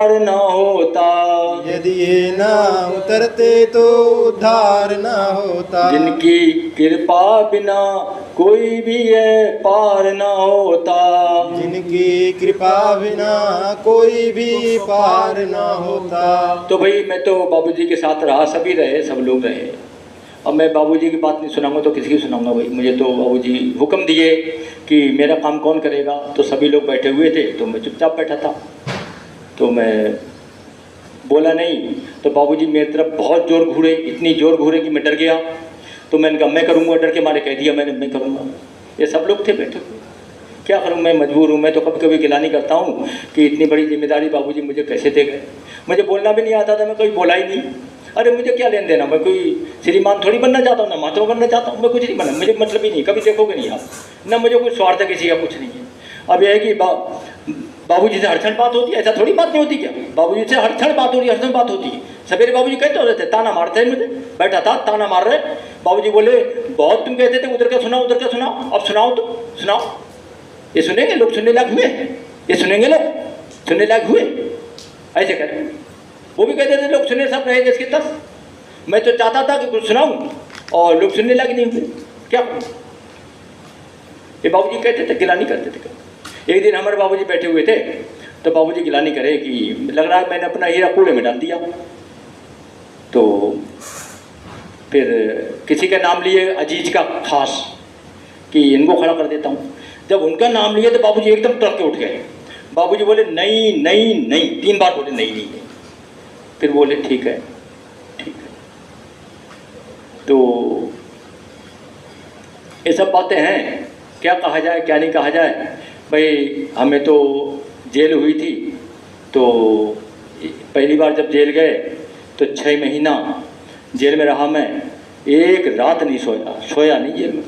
न होता, यदि ये न उतरते तो उद्धार न होता। जिनकी कृपा बिना कोई भी है पार न होता, जिनकी कृपा बिना कोई भी पार न होता। तो भाई मैं तो बाबूजी के साथ रहा, सभी रहे, सब लोग रहे। अब मैं बाबूजी की बात नहीं सुनाऊंगा तो किसी की सुनाऊंगा भाई। मुझे तो बाबूजी हुक्म दिए कि मेरा काम कौन करेगा, तो सभी लोग बैठे हुए थे तो मैं चुपचाप बैठा था, तो मैं बोला नहीं। तो बाबूजी मेरी तरफ बहुत जोर घूरे, इतनी जोर घूरे कि मैं डर गया। तो मैंने कहा मैं करूँगा, डर के मारे कह दिया मैंने मैं करूँगा। ये सब लोग थे बैठे हुए, क्या करूँ, मैं मजबूर हूँ। मैं तो कभी कभी गिलानी करता हूँ कि इतनी बड़ी जिम्मेदारी बाबूजी मुझे कैसे दे गए। मुझे बोलना भी नहीं आता था, मैं कोई बोला ही नहीं। अरे मुझे क्या लेन देना, मैं कोई श्रीमान थोड़ी बनना चाहता हूँ, ना महात्मा बनना चाहता हूँ, मैं कुछ नहीं बना, मुझे मतलब ही नहीं। कभी देखोगे नहीं आप, ना मुझे कोई स्वार्थ है किसी का, कुछ नहीं है। अब यह है कि बाबूजी से हर क्षण बात होती है, ऐसा थोड़ी बात नहीं होती क्या? बाबूजी से हर क्षण बात हो रही है, हर क्षण बात होती है। सवेरे बाबूजी कहते होते थे, ताना मारते हैं, मुझे बैठा था ताना मार रहे। बाबूजी बोले बहुत तुम कहते थे उधर का सुनाओ उधर का सुनाओ, अब सुनाओ तो सुनाओ। ये सुनेंगे लोग, सुनने लायक हुए? ये सुनेंगे लोग, सुनने लायक हुए? ऐसे कह रहे। वो भी कहते थे लोग सुने सब रहे जिसके तस। मैं तो चाहता था कि कुछ सुनाऊं और लोग सुनने लायक नहीं हुए, क्या करूं? ये बाबूजी कहते थे, गिलानी करते थे। एक दिन हमारे बाबूजी बैठे हुए थे तो बाबूजी गिलानी करे कि लग रहा है मैंने अपना हीरा कूड़े में डाल दिया। तो फिर किसी का नाम लिए अजीज का खास कि इनको खड़ा कर देता हूँ। जब उनका नाम लिए तो बाबूजी एकदम तड़क के उठ गए। बाबूजी बोले नहीं नहीं नहीं, 3 बार बोले नहीं नहीं नहीं। फिर बोले ठीक है ठीक है। तो ये सब बातें हैं, क्या कहा जाए क्या नहीं कहा जाए। भाई हमें तो जेल हुई थी, तो पहली बार जब जेल गए तो 6 महीना जेल में रहा मैं। एक रात नहीं सोया नहीं जेल में।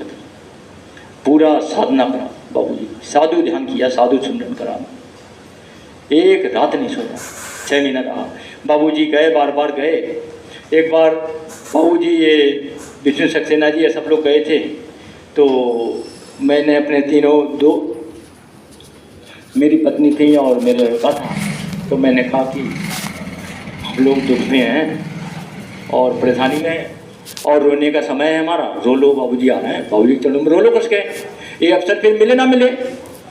पूरा साधना करा बाबूजी, साधु ध्यान किया, साधु सुमरन करा, एक रात नहीं सोया, 6 महीना रहा। बाबूजी गए, बार बार गए। एक बार बाबूजी ये विष्णु सक्सेना जी ये सब लोग गए थे, तो मैंने अपने दो मेरी पत्नी थी और मेरे लड़का था, तो मैंने कहा कि हम लोग दुख में हैं और परेशानी में हैं और रोने का समय है हमारा, रो लो, बाबूजी आ रहे हैं, बाबूजी चलो रो लो कस के। ये अवसर फिर मिले ना मिले,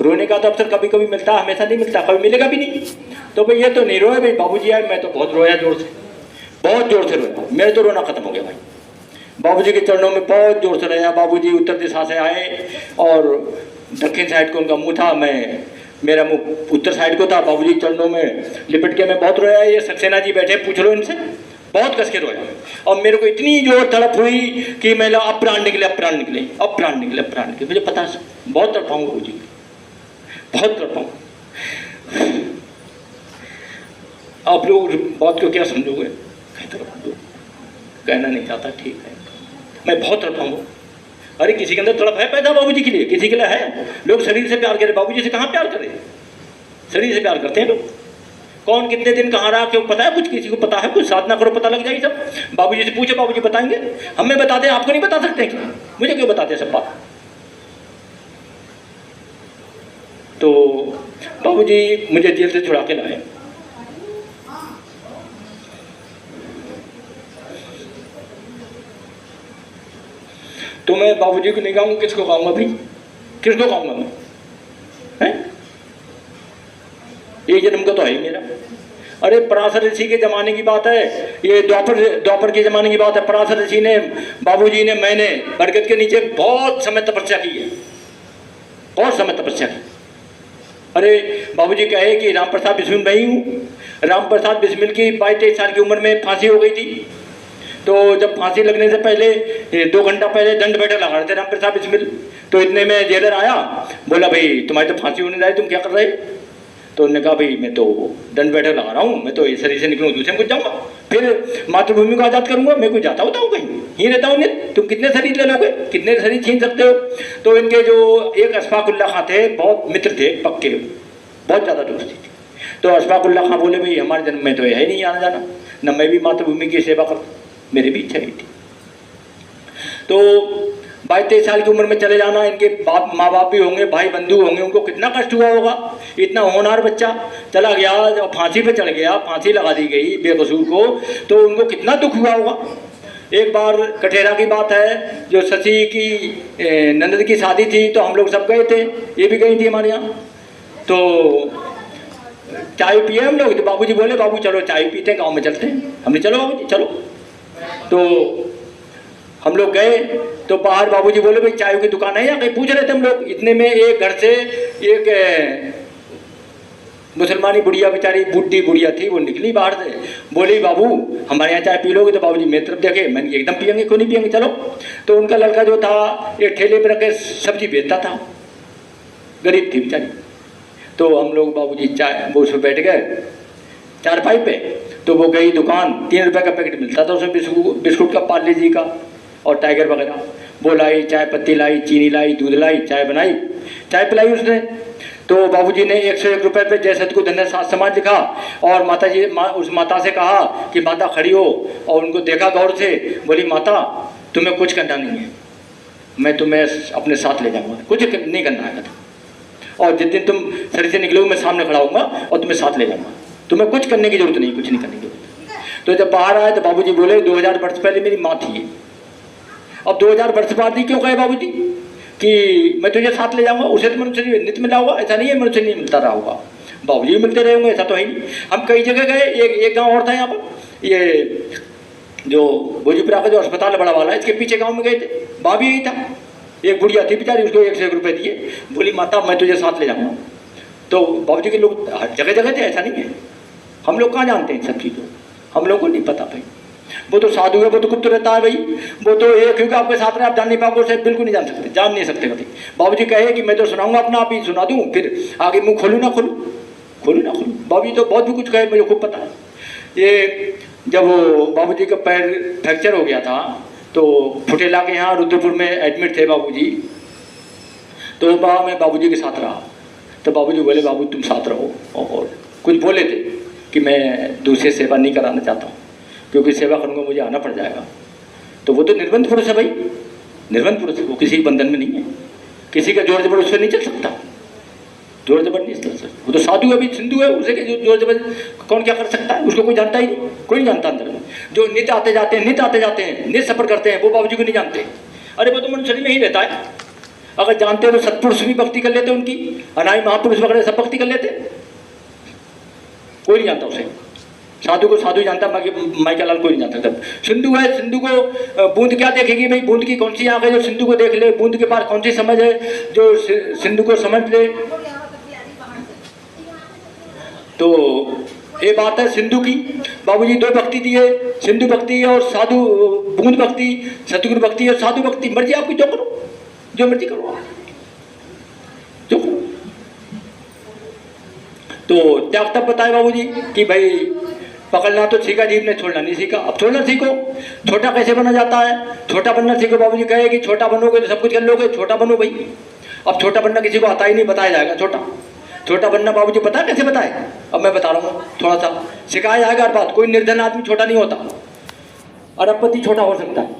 रोने का तो अवसर कभी कभी मिलता है, हमेशा नहीं मिलता, कभी मिलेगा भी नहीं। तो भाई ये तो नहीं रोए भाई, बाबूजी आए, मैं तो बहुत रोया, जोर से, बहुत जोर से रोया, मेरे तो रोना खत्म हो गया भाई। बाबूजी के चरणों में बहुत जोर से रोया। बाबूजी उत्तर दिशा से आए और दक्षिण साइड को उनका मुंह था, मेरा मुंह उत्तर साइड को था। बाबूजी चरणों में लिपट के मैं बहुत रोया। ये सक्सेना जी बैठे, पूछ लो इनसे, बहुत कस के रोया। और मेरे को इतनी जोर तड़प हुई कि मैं अब प्राण निकले, अब प्राण निकले, अब प्राण निकले, अब प्राण निकले। मुझे पता है बहुत तड़पाऊंगा बाबूजी, बहुत तड़पाऊंगा। आप लोग बात को क्या समझोगे? कहना नहीं चाहता, ठीक है, मैं बहुत तड़पाऊंगा। अरे किसी के अंदर तड़प है पैदा बाबूजी के लिए, किसी के लिए है। लोग शरीर से प्यार करें, बाबूजी से कहाँ प्यार करें? शरीर से प्यार करते हैं लोग। कौन कितने दिन कहाँ रहा क्यों पता है कुछ? किसी को पता है कुछ? साधना करो पता लग जाएगी सब। बाबूजी से पूछो, बाबूजी बताएंगे, हमें बताते हैं, आपको नहीं बता सकते क्या? मुझे क्यों बताते हैं सब बात? तो बाबूजी मुझे जेल से छुड़ा के लाए। तो मैं बाबूजी को नहीं कहूँगा, किसको कहूँगा भाई? किसको कहूँगा मैं? हैं? एक जन्म का तो है ही मेरा। अरे पराशर ऋषि के ज़माने की बात है, ये द्वापर के ज़माने की बात है। पराशर ऋषि ने, बाबूजी ने, मैंने बरगद के नीचे बहुत समय तपस्या की है, बहुत समय तपस्या की। अरे बाबूजी कहे कि राम प्रसाद बिस्मिल मैं ही हूँ। राम प्रसाद बिस्मिल की 22-23 साल की उम्र में फांसी हो गई थी। तो जब फांसी लगने से पहले 2 घंटा पहले दंड बैठक लगा रहे थे राम प्रसाद बिस्मिल। तो इतने में जेलर आया, बोला भाई तुम्हारी तो फांसी होने जा रही, तुम क्या कर रहे? तो उन्होंने कहा भाई मैं तो दंड बैठक लगा रहा हूँ, मैं तो इस शरीर से निकलूँ दूसरे में कुछ जाऊँगा, फिर मातृभूमि को आज़ाद करूँगा। मैं कुछ जाता होता हूँ कहीं, यहीं रहता हूँ। तुम कितने शरीर ले लोगे, कितने शरीर छीन सकते हो? तो इनके जो एक अशफाकुल्ला खां थे, बहुत मित्र थे पक्के, बहुत ज़्यादा दोस्ती थी। तो अशफाकुल्ला खां बोले भाई हमारे जन्म में तो है ही नहीं आना जाना, न मैं भी मातृभूमि की सेवा करता, मेरी भी इच्छा नहीं थी। तो 22-23 साल की उम्र में चले जाना, इनके बाप माँ बाप भी होंगे, भाई बंधु होंगे, उनको कितना कष्ट हुआ होगा। इतना होनहार बच्चा चला गया और फांसी पे चढ़ गया, फांसी लगा दी गई बेकसूर को, तो उनको कितना दुख हुआ होगा। एक बार कठेरा की बात है, जो शशि की नंदन की शादी थी, तो हम लोग सब गए थे, ये भी गई थी हमारे यहाँ। तो चाय पिए हम लोग, तो बाबूजी बोले बाबू चलो चाय पीते हैं, गाँव में चलते हैं। हमने चलो बाबूजी चलो। तो हम लोग गए, तो बाहर बाबूजी बोले भाई चाय की दुकान है या कहीं, पूछ रहे थे हम लोग। इतने में एक घर से एक मुसलमानी बुढ़िया, बेचारी बूढ़ी बुढ़िया थी, वो निकली बाहर से, बोली बाबू हमारे यहाँ चाय पी लोगे? तो बाबूजी मेरी तरफ देखे, मैंने एकदम पियेंगे, क्यों नहीं पियेंगे, चलो। तो उनका लड़का जो था एक ठेले पर रखे सब्जी बेचता था, गरीब थी बेचारी। तो हम लोग बाबूजी चाय वो उसमें बैठ गए चारपाई पे। तो वो गई दुकान, 3 रुपये का पैकेट मिलता था उसमें बिस्कुट का, पार्ले जी का और टाइगर वगैरह। वो लाई, चाय पत्ती लाई, चीनी लाई, दूध लाई, चाय बनाई, चाय पिलाई उसने। तो बाबूजी ने 101 रुपये पे जय सत को धन्य साथ समाज लिखा और माता जी उस माता से कहा कि माता खड़ी हो, और उनको देखा गौर से, बोली माता तुम्हें कुछ करना नहीं है, मैं तुम्हें अपने साथ ले जाऊँगा, कुछ नहीं करना है, और जिस दिन तुम शरीर से निकलोगे मैं सामने खड़ा होऊंगा और तुम्हें साथ ले जाऊँगा, तुम्हें कुछ करने की जरूरत नहीं, कुछ नहीं करने की जरूरत। तो जब बाहर आए तो बाबूजी बोले 2000 वर्ष पहले मेरी माँ थी, अब 2000 वर्ष बाद ही क्यों कहे बाबूजी कि मैं तुझे साथ ले जाऊंगा? उसे तो मनुष्य नित्य मिला होगा, ऐसा नहीं है मनुष्य नहीं मिलता रहा होगा, बाबूजी भी मिलते रहे होंगे, ऐसा तो है नहीं। हम कई जगह गए, एक गांव और था यहाँ पर, ये जो भोजपुरा का जो अस्पताल बड़ा वाला है, इसके पीछे गांव में गए थे, वहाँ भी यही था। एक बुढ़िया थी बेचारी, उसको 101 रुपये दिए, बोली माता मैं तुझे साथ ले जाऊँगा। तो बाबूजी के लोग हर जगह जगह थे, ऐसा नहीं है। हम लोग कहाँ जानते हैं सब चीज़ों, हम लोग को नहीं पता भाई। वो तो साधु है, वो तो गुप्त रहता है भाई, वो तो एक क्योंकि आपके साथ में आप जान नहीं पाओगे, उसे बिल्कुल नहीं जान सकते, जान नहीं सकते कभी। बाबूजी कहे कि मैं तो सुनाऊंगा अपना, आप ही सुना दूँ, फिर आगे मुँह खोलूँ ना खोलूँ, खोलूँ ना खोलूँ। बाबूजी तो बहुत भी कुछ कहे, मुझे खूब पता है। ये जब वो बाबूजी का पैर फ्रैक्चर हो गया था, तो फुटेला के यहाँ रुद्रपुर में एडमिट थे बाबूजी, तो वहाँ मैं बाबूजी के साथ रहा। तो बाबूजी बोले बाबू तुम साथ रहो, और कुछ बोले थे कि मैं दूसरे सेवा नहीं कराना चाहता हूँ, क्योंकि सेवा करूँगा मुझे आना पड़ जाएगा। तो वो तो निर्बंध पुरुष है भाई, निर्बंध पुरुष है, वो किसी बंधन में नहीं है, किसी का जोर जबर उससे नहीं चल सकता, जोर जबर नहीं चल सकता। वो तो साधु है, भी सिंधु है, उसे जोर जबर कौन क्या कर सकता है, उसको कोई जानता ही नहीं, कोई नहीं जानता अंदर में। जो नित्य आते जाते हैं, नित्य आते जाते हैं, नित्य सफर करते हैं, वो बाबूजी को नहीं जानते। अरे वो तो मनुष्य शरीर में ही रहता है, अगर जानते तो सत्पुरुष भी भक्ति कर लेते, उनकी अनाई महापुरुष वगैरह सब भक्ति कर लेते, कोई नहीं जानता उसे। साधु को साधु जानता, माइका लाल कोई नहीं जानता। तब सिंधु है, सिंधु को बूंद क्या देखेगी भाई, बूंद की कौन सी आँख है जो सिंधु को देख ले, बूंद के पास कौन सी समझ है जो सिंधु को समझ ले। तो ये बात है सिंधु की। बाबूजी 2 भक्ति दी है, सिंधु भक्ति और साधु बूंद भक्ति, सतगुरु भक्ति और साधु भक्ति। मर्जी आपकी जो करो, जो मर्जी करो, जो करो। तो त्याग तब बताए बाबूजी कि भाई पकड़ना तो सीखा जीव ने, छोड़ना नहीं सीखा। अब छोड़ना सीखो, छोटा कैसे बना जाता है, छोटा बनना सीखो। बाबूजी कहे कि छोटा बनोगे तो सब कुछ कर लोगे, छोटा बनो भाई। अब छोटा बनना किसी को आता ही नहीं, बताया जाएगा छोटा बनना। बाबूजी पता कैसे बताए, अब मैं बता रहा हूँ, थोड़ा सा सिखाया जाएगा हर बात। कोई निर्धन आदमी छोटा नहीं होता, अरबपति छोटा हो सकता है,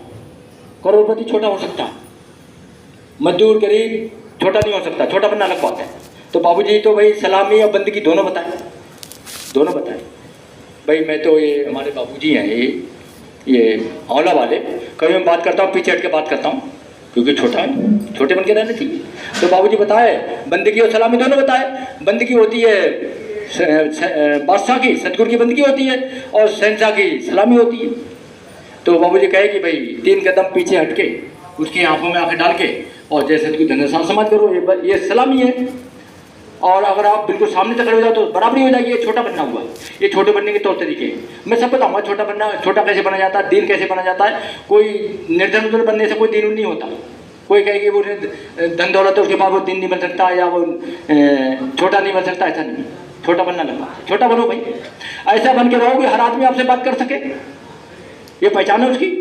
करोड़पति छोटा हो सकता है, मजदूर गरीब छोटा नहीं हो सकता, छोटा बनना अलग बात है। तो बाबूजी तो भाई सलामी और बंदगी दोनों बताए, दोनों बताए भाई। मैं तो ये हमारे बाबूजी हैं, ये औला वाले, कभी मैं बात करता हूँ पीछे हट के बात करता हूँ, क्योंकि छोटा है, छोटे बन के रहना चाहिए। तो बाबूजी बताए बंदगी और सलामी दोनों बताए। बंदगी होती है बादशाह की, सतगुरु की बंदगी होती है, और शहंशाह की सलामी होती है। तो बाबूजी कहे कि भाई 3 कदम पीछे हट के उसकी आंखों में आंखें डाल के और जैसे सतगुरु धन्य समाज करो, ये सलामी है। और अगर आप बिल्कुल सामने तक हो जाओ तो बराबरी हो जाएगी। ये छोटा बनना हुआ, ये छोटे बनने के तौर तरीके। मैं सब बताऊंगा छोटा बनना, छोटा कैसे बना जाता है, दीन कैसे बना जाता है। कोई निर्धन उधर बनने से कोई दीन नहीं होता। कोई कहेगी वो धन दौलत है उसके बाद वो दीन नहीं बन सकता, या वो छोटा नहीं बन सकता, ऐसा नहीं। छोटा बनना लगा, छोटा बनो भाई, ऐसा बन के रहो कि हर आदमी आपसे बात कर सके, ये पहचान है उसकी।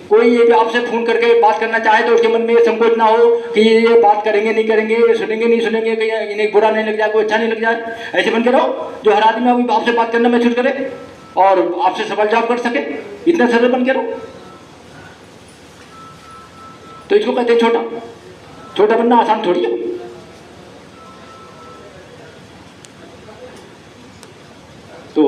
कोई ये भी आपसे फोन करके बात करना चाहे तो उसके मन में ये संकोच ना हो कि ये बात करेंगे नहीं करेंगे, ये सुनेंगे नहीं सुनेंगे, कहीं इन्हें बुरा नहीं लग जाए, कोई अच्छा नहीं लग जाए। ऐसे बन के रहो जो हर आदमी आपसे बात करना महसूस करे और आपसे सवाल जवाब कर सके, इतना सरल बन के रहो। तो इसको कहते हैं छोटा। छोटा बनना आसान थोड़ी है। तो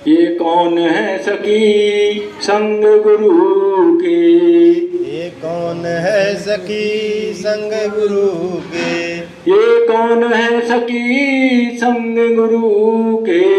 ये कौन है सखी संग गुरु के, ये कौन है सखी संग गुरु के, ये कौन है सखी संग गुरु के।